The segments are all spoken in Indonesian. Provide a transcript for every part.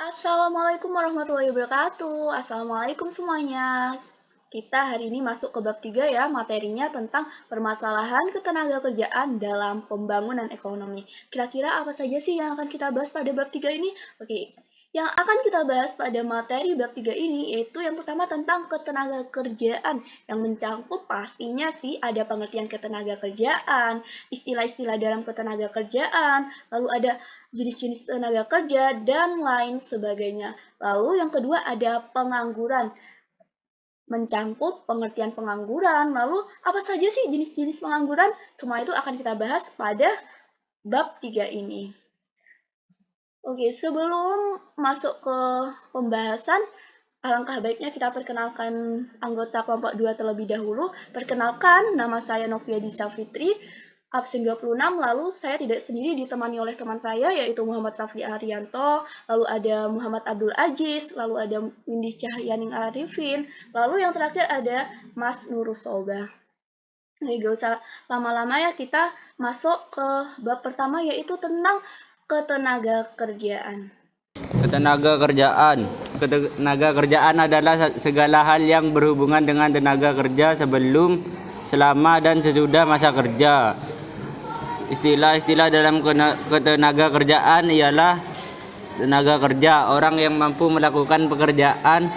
Assalamualaikum warahmatullahi wabarakatuh. Assalamualaikum semuanya. Kita hari ini masuk ke bab 3 ya, materinya tentang permasalahan ketenagakerjaan dalam pembangunan ekonomi. Kira-kira apa saja sih yang akan kita bahas pada bab 3 ini? Oke, yang akan kita bahas pada materi bab 3 ini yaitu yang pertama tentang ketenagakerjaan yang mencakup pastinya sih ada pengertian ketenagakerjaan, istilah-istilah dalam ketenagakerjaan, lalu ada jenis-jenis tenaga kerja, dan lain sebagainya. Lalu yang kedua ada pengangguran, mencangkup pengertian pengangguran, lalu apa saja sih jenis-jenis pengangguran? Semua itu akan kita bahas pada bab 3 ini. Oke, sebelum masuk ke pembahasan, alangkah baiknya kita perkenalkan anggota kelompok 2 terlebih dahulu. Perkenalkan, nama saya Novia Disa Fitri, absen 26, lalu saya tidak sendiri ditemani oleh teman saya, yaitu Muhammad Rafli Arianto, lalu ada Muhammad Abdul Aziz, lalu ada Windy Cahyaning Arifin, lalu yang terakhir ada Mas Nurus Soba. Nah, gak usah lama-lama ya, kita masuk ke bab pertama, yaitu tentang ketenaga kerjaan. Ketenaga kerjaan. Ketenaga kerjaan adalah segala hal yang berhubungan dengan tenaga kerja sebelum, selama, dan sesudah masa kerja. Istilah-istilah dalam ketenaga kerjaan ialah tenaga kerja, orang yang mampu melakukan pekerjaan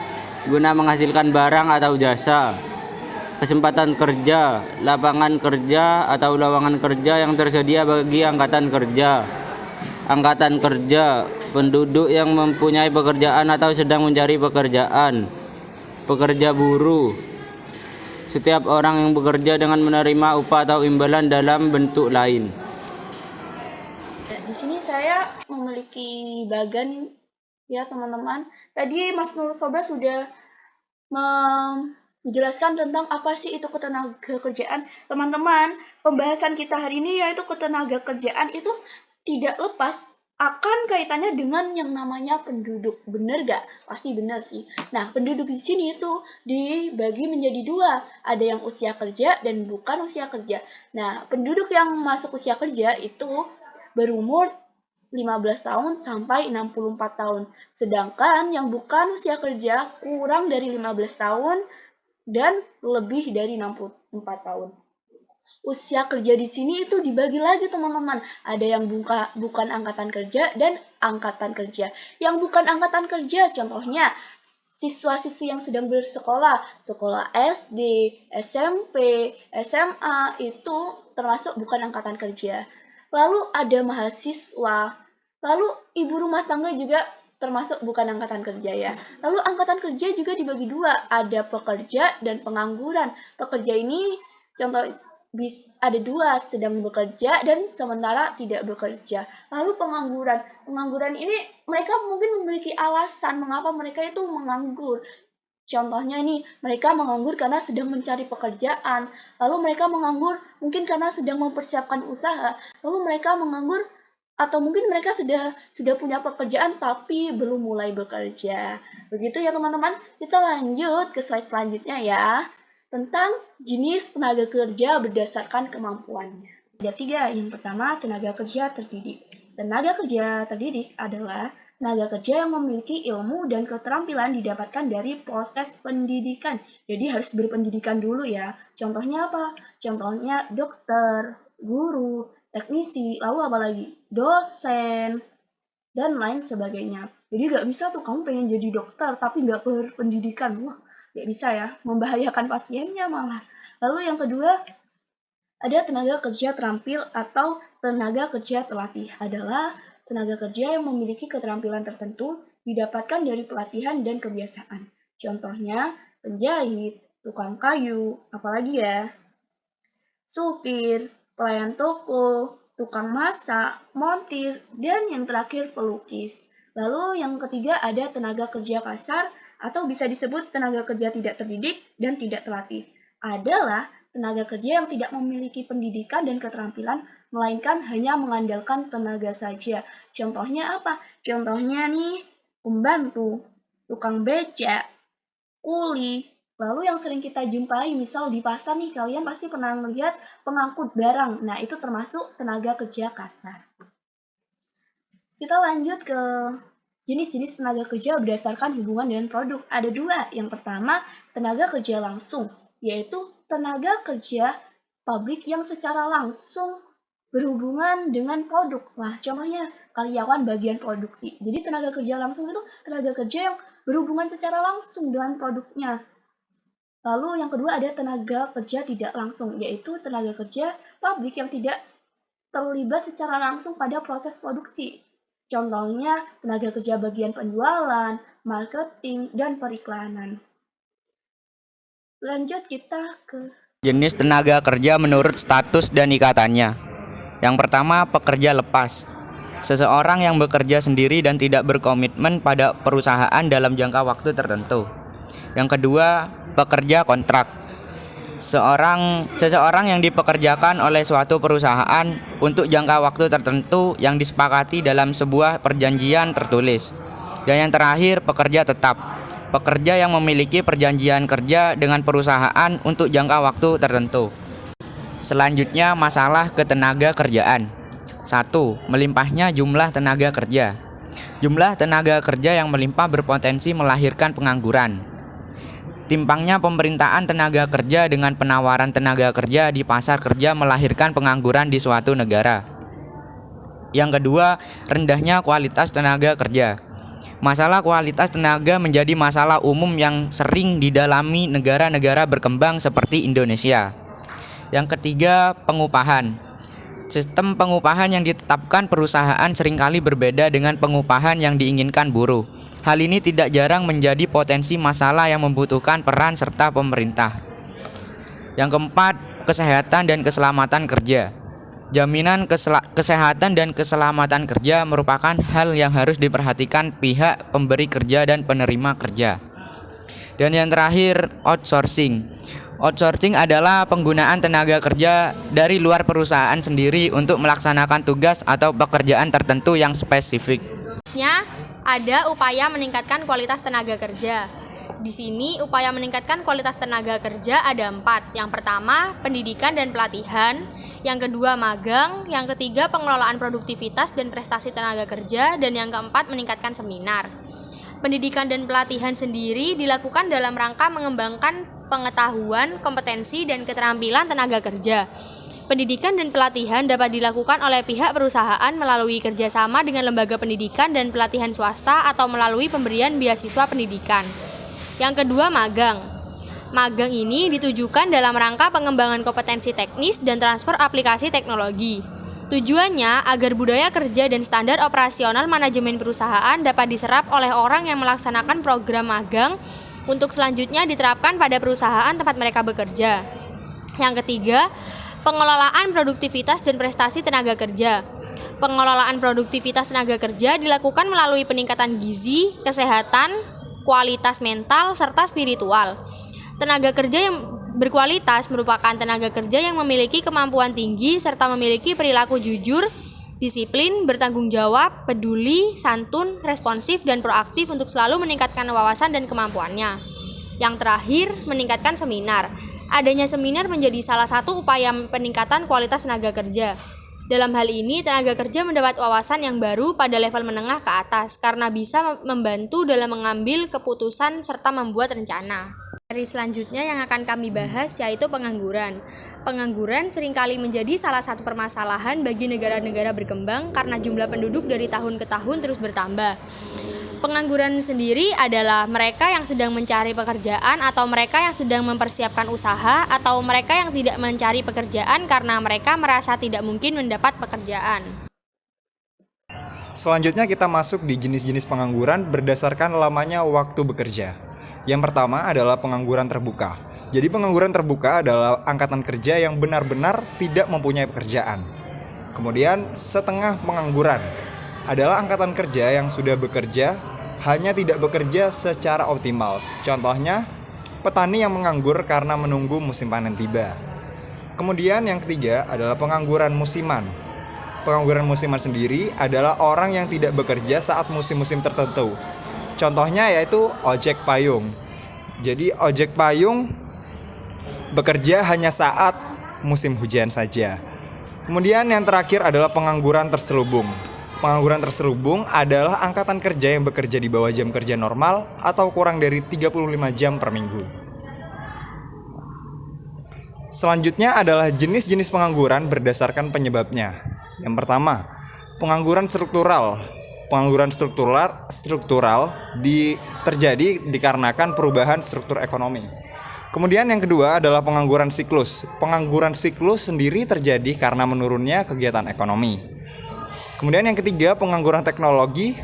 guna menghasilkan barang atau jasa. Kesempatan kerja, lapangan kerja atau lowongan kerja yang tersedia bagi angkatan kerja. Angkatan kerja, penduduk yang mempunyai pekerjaan atau sedang mencari pekerjaan. Pekerja buruh, setiap orang yang bekerja dengan menerima upah atau imbalan dalam bentuk lain. Di sini saya memiliki bagan ya teman-teman. Tadi Mas Nur Soba sudah menjelaskan tentang apa sih itu ketenaga kerjaan. Teman-teman, pembahasan kita hari ini yaitu ketenaga kerjaan itu tidak lepas akan kaitannya dengan yang namanya penduduk. Bener gak? Pasti benar sih. Nah, penduduk di sini itu dibagi menjadi dua. Ada yang usia kerja dan bukan usia kerja. Nah, penduduk yang masuk usia kerja itu berumur 15 tahun sampai 64 tahun. Sedangkan yang bukan usia kerja kurang dari 15 tahun dan lebih dari 64 tahun. Usia kerja di sini itu dibagi lagi teman-teman. Ada yang bukan angkatan kerja dan angkatan kerja. Yang bukan angkatan kerja contohnya siswa-siswi yang sedang bersekolah, sekolah SD, SMP, SMA itu termasuk bukan angkatan kerja. Lalu ada mahasiswa, lalu ibu rumah tangga juga termasuk bukan angkatan kerja ya. Lalu angkatan kerja juga dibagi dua, ada pekerja dan pengangguran. Pekerja ini contoh ada dua, sedang bekerja dan sementara tidak bekerja. Lalu pengangguran. Pengangguran ini mereka mungkin memiliki alasan mengapa mereka itu menganggur. Contohnya nih, mereka menganggur karena sedang mencari pekerjaan. Lalu mereka menganggur mungkin karena sedang mempersiapkan usaha. Lalu mereka menganggur atau mungkin mereka sudah punya pekerjaan tapi belum mulai bekerja. Begitu ya teman-teman. Kita lanjut ke slide selanjutnya ya. Tentang jenis tenaga kerja berdasarkan kemampuannya. Ada tiga. Yang pertama, tenaga kerja terdidik. Tenaga kerja terdidik adalah tenaga kerja yang memiliki ilmu dan keterampilan didapatkan dari proses pendidikan. Jadi harus berpendidikan dulu ya. Contohnya apa? Contohnya dokter, guru, teknisi, lalu apa lagi? Dosen, dan lain sebagainya. Jadi nggak bisa tuh kamu pengen jadi dokter tapi nggak berpendidikan. Wah, nggak bisa ya, membahayakan pasiennya malah. Lalu yang kedua, ada tenaga kerja terampil atau tenaga kerja terlatih. Adalah tenaga kerja yang memiliki keterampilan tertentu didapatkan dari pelatihan dan kebiasaan. Contohnya, penjahit, tukang kayu, apalagi ya, supir, pelayan toko, tukang masak, montir, dan yang terakhir pelukis. Lalu yang ketiga ada tenaga kerja kasar atau bisa disebut tenaga kerja tidak terdidik dan tidak terlatih. Adalah tenaga kerja yang tidak memiliki pendidikan dan keterampilan, melainkan hanya mengandalkan tenaga saja. Contohnya apa? Contohnya nih, pembantu, tukang becak, kuli. Lalu yang sering kita jumpai, misal di pasar nih, kalian pasti pernah melihat pengangkut barang. Nah, itu termasuk tenaga kerja kasar. Kita lanjut ke Jenis-jenis tenaga kerja berdasarkan hubungan dengan produk. Ada dua. Yang pertama, tenaga kerja langsung, yaitu tenaga kerja pabrik yang secara langsung berhubungan dengan produk. Nah, contohnya karyawan bagian produksi. Jadi tenaga kerja langsung itu tenaga kerja yang berhubungan secara langsung dengan produknya. Lalu yang kedua ada tenaga kerja tidak langsung, yaitu tenaga kerja pabrik yang tidak terlibat secara langsung pada proses produksi. Contohnya tenaga kerja bagian penjualan, marketing, dan periklanan. Lanjut kita ke Jenis tenaga kerja menurut status dan ikatannya. Yang pertama, pekerja lepas. Seseorang yang bekerja sendiri dan tidak berkomitmen pada perusahaan dalam jangka waktu tertentu. Yang kedua, pekerja kontrak. Seseorang yang dipekerjakan oleh suatu perusahaan untuk jangka waktu tertentu yang disepakati dalam sebuah perjanjian tertulis. Dan yang terakhir, pekerja tetap. Pekerja yang memiliki perjanjian kerja dengan perusahaan untuk jangka waktu tertentu. Selanjutnya, masalah ketenaga kerjaan. 1. Melimpahnya jumlah tenaga kerja. Jumlah tenaga kerja yang melimpah berpotensi melahirkan pengangguran. Timpangnya pemerintahan tenaga kerja dengan penawaran tenaga kerja di pasar kerja melahirkan pengangguran di suatu negara. Yang kedua, rendahnya kualitas tenaga kerja. Masalah kualitas tenaga menjadi masalah umum yang sering didalami negara-negara berkembang seperti Indonesia. Yang ketiga, pengupahan. Sistem pengupahan yang ditetapkan perusahaan seringkali berbeda dengan pengupahan yang diinginkan buruh. Hal ini tidak jarang menjadi potensi masalah yang membutuhkan peran serta pemerintah. Yang keempat, kesehatan dan keselamatan kerja. Jaminan kesehatan dan keselamatan kerja merupakan hal yang harus diperhatikan pihak pemberi kerja dan penerima kerja. Dan yang terakhir, outsourcing. Outsourcing adalah penggunaan tenaga kerja dari luar perusahaan sendiri untuk melaksanakan tugas atau pekerjaan tertentu yang spesifik. Ada upaya meningkatkan kualitas tenaga kerja. Di sini upaya meningkatkan kualitas tenaga kerja ada 4. Yang pertama, pendidikan dan pelatihan. Yang kedua, magang. Yang ketiga, pengelolaan produktivitas dan prestasi tenaga kerja. Dan yang keempat, meningkatkan seminar. Pendidikan dan pelatihan sendiri dilakukan dalam rangka mengembangkan pengetahuan, kompetensi, dan keterampilan tenaga kerja. Pendidikan dan pelatihan dapat dilakukan oleh pihak perusahaan melalui kerjasama dengan lembaga pendidikan dan pelatihan swasta atau melalui pemberian beasiswa pendidikan. Yang kedua, magang. Magang ini ditujukan dalam rangka pengembangan kompetensi teknis dan transfer aplikasi teknologi. Tujuannya agar budaya kerja dan standar operasional manajemen perusahaan dapat diserap oleh orang yang melaksanakan program magang untuk selanjutnya diterapkan pada perusahaan tempat mereka bekerja. Yang ketiga, pengelolaan produktivitas dan prestasi tenaga kerja. Pengelolaan produktivitas tenaga kerja dilakukan melalui peningkatan gizi, kesehatan, kualitas mental, serta spiritual. Tenaga kerja yang berkualitas merupakan tenaga kerja yang memiliki kemampuan tinggi serta memiliki perilaku jujur, disiplin, bertanggung jawab, peduli, santun, responsif, dan proaktif untuk selalu meningkatkan wawasan dan kemampuannya. Yang terakhir, meningkatkan seminar. Adanya seminar menjadi salah satu upaya peningkatan kualitas tenaga kerja. Dalam hal ini, tenaga kerja mendapat wawasan yang baru pada level menengah ke atas karena bisa membantu dalam mengambil keputusan serta membuat rencana. Dari selanjutnya yang akan kami bahas yaitu pengangguran. Pengangguran seringkali menjadi salah satu permasalahan bagi negara-negara berkembang karena jumlah penduduk dari tahun ke tahun terus bertambah. Pengangguran sendiri adalah mereka yang sedang mencari pekerjaan atau mereka yang sedang mempersiapkan usaha atau mereka yang tidak mencari pekerjaan karena mereka merasa tidak mungkin mendapat pekerjaan. Selanjutnya kita masuk di jenis-jenis pengangguran berdasarkan lamanya waktu bekerja. Yang pertama adalah pengangguran terbuka. Jadi pengangguran terbuka adalah angkatan kerja yang benar-benar tidak mempunyai pekerjaan. Kemudian setengah pengangguran adalah angkatan kerja yang sudah bekerja hanya tidak bekerja secara optimal. Contohnya petani yang menganggur karena menunggu musim panen tiba. Kemudian yang ketiga adalah pengangguran musiman. Pengangguran musiman sendiri adalah orang yang tidak bekerja saat musim-musim tertentu. Contohnya yaitu ojek payung. Jadi ojek payung bekerja hanya saat musim hujan saja. Kemudian yang terakhir adalah pengangguran terselubung. Pengangguran terselubung adalah angkatan kerja yang bekerja di bawah jam kerja normal atau kurang dari 35 jam per minggu. Selanjutnya adalah jenis-jenis pengangguran berdasarkan penyebabnya. Yang pertama, pengangguran struktural. Pengangguran struktural terjadi dikarenakan perubahan struktur ekonomi. Kemudian yang kedua adalah pengangguran siklus. Pengangguran siklus sendiri terjadi karena menurunnya kegiatan ekonomi. Kemudian yang ketiga, pengangguran teknologi.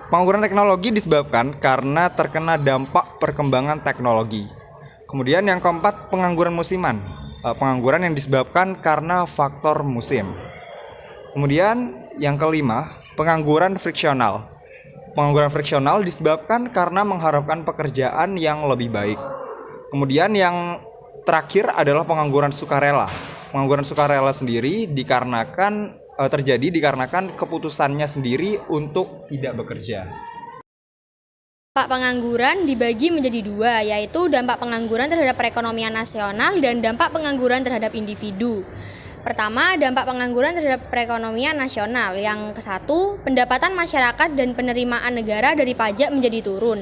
Pengangguran teknologi disebabkan karena terkena dampak perkembangan teknologi. Kemudian yang keempat, pengangguran musiman. Pengangguran yang disebabkan karena faktor musim. Kemudian yang kelima, pengangguran friksional. Pengangguran friksional disebabkan karena mengharapkan pekerjaan yang lebih baik. Kemudian yang terakhir adalah pengangguran sukarela. Pengangguran sukarela sendiri terjadi dikarenakan keputusannya sendiri untuk tidak bekerja. Dampak pengangguran dibagi menjadi dua, yaitu dampak pengangguran terhadap perekonomian nasional dan dampak pengangguran terhadap individu. Pertama, dampak pengangguran terhadap perekonomian nasional. Yang kesatu, pendapatan masyarakat dan penerimaan negara dari pajak menjadi turun.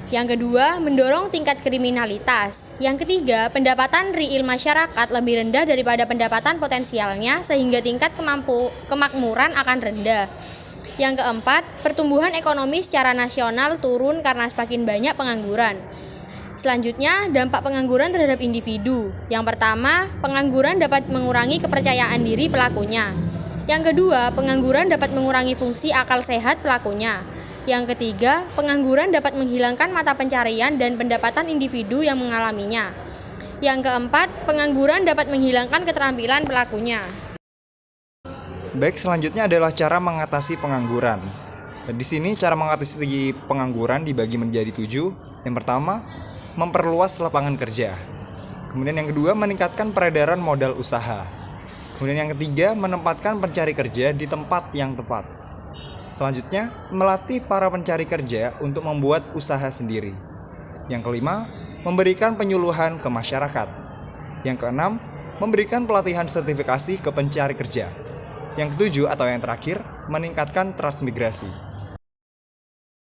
Yang kedua, mendorong tingkat kriminalitas. Yang ketiga, pendapatan real masyarakat lebih rendah daripada pendapatan potensialnya sehingga tingkat kemakmuran akan rendah. Yang keempat, pertumbuhan ekonomi secara nasional turun karena semakin banyak pengangguran. Selanjutnya, dampak pengangguran terhadap individu. Yang pertama, pengangguran dapat mengurangi kepercayaan diri pelakunya. Yang kedua, pengangguran dapat mengurangi fungsi akal sehat pelakunya. Yang ketiga, pengangguran dapat menghilangkan mata pencarian dan pendapatan individu yang mengalaminya. Yang keempat, pengangguran dapat menghilangkan keterampilan pelakunya. Baik, selanjutnya adalah cara mengatasi pengangguran. Di sini cara mengatasi pengangguran dibagi menjadi 7. Yang pertama, memperluas lapangan kerja. Kemudian yang kedua, meningkatkan peredaran modal usaha. Kemudian yang ketiga, menempatkan pencari kerja di tempat yang tepat. Selanjutnya, melatih para pencari kerja untuk membuat usaha sendiri. Yang kelima, memberikan penyuluhan ke masyarakat. Yang keenam, memberikan pelatihan sertifikasi ke pencari kerja. Yang ketujuh atau yang terakhir, meningkatkan transmigrasi.